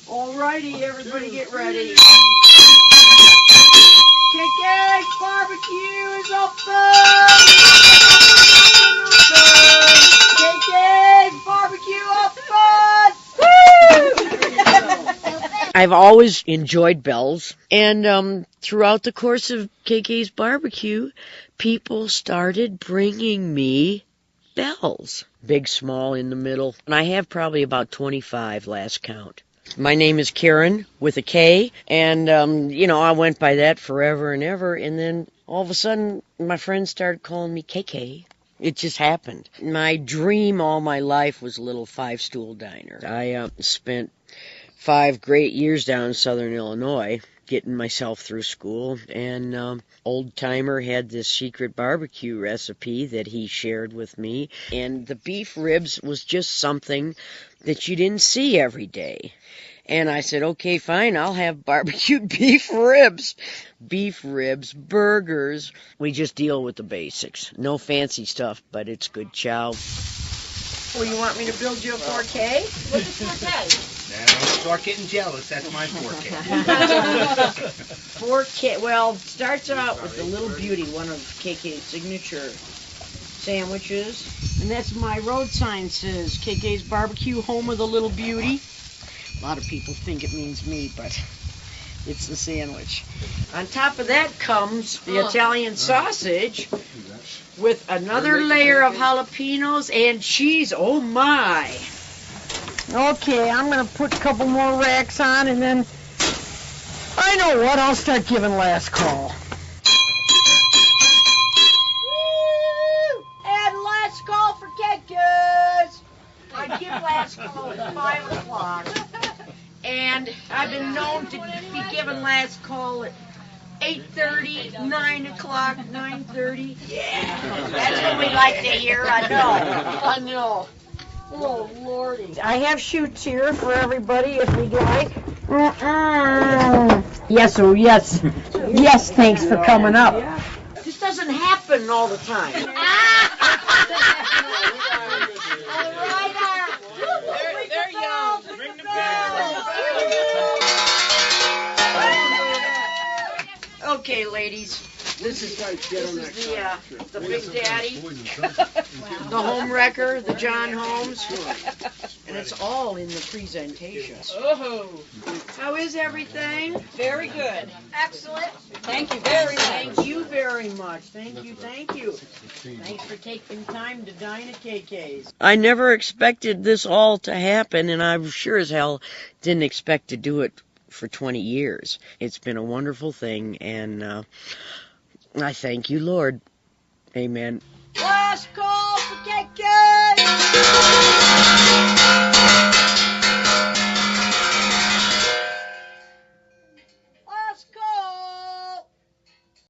Alrighty, everybody get ready. KK's barbecue is open! KK's barbecue open! I've always enjoyed bells, and throughout the course of KK's barbecue, people started bringing me bells. Big, small, in the middle. And I have probably about 25 last count. My name is Karen with a K, and, I went by that forever and ever, and then all of a sudden, my friends started calling me KK. It just happened. My dream all my life was a little five-stool diner. I spent 5 great years down in southern Illinois getting myself through school, and old timer had this secret barbecue recipe that he shared with me, and the beef ribs was just something that you didn't see every day. And I said, okay, fine, I'll have barbecued beef ribs. Beef ribs, burgers. We just deal with the basics. No fancy stuff, but it's good chow. Well, you want me to build you a 4K? What's a 4K? Now, start getting jealous. That's my 4K. 4K, well, starts out with the Little Beauty, one of KK's signature sandwiches. And that's my road sign says, KK's Barbecue, home of the Little Beauty. A lot of people think it means me, but it's the sandwich. On top of that comes the Italian sausage with another layer of jalapenos and cheese. Oh my! Okay, I'm going to put a couple more racks on, and then, I know what, I'll start giving last call. Woo! And last call for KK's. I give last call at 5 o'clock. And I've been known to be given last call at 8:30, 9 o'clock, 9:30. Yeah, that's what we like to hear. I know. Oh, Lordy. I have shoots here for everybody if we'd like. Yes, oh, yes. Yes, thanks for coming up. This doesn't happen all the time. There you go. Ring the bell. Okay, ladies. This is the Big Daddy, the Home Wrecker, the John Holmes, and it's all in the presentation. Oh, how is everything? Very good. Excellent. Thank you very much. Thank you very much. Thank you. Thanks for taking time to dine at KK's. I never expected this all to happen, and I sure as hell didn't expect to do it for 20 years. It's been a wonderful thing, and I thank you, Lord. Amen. Last call!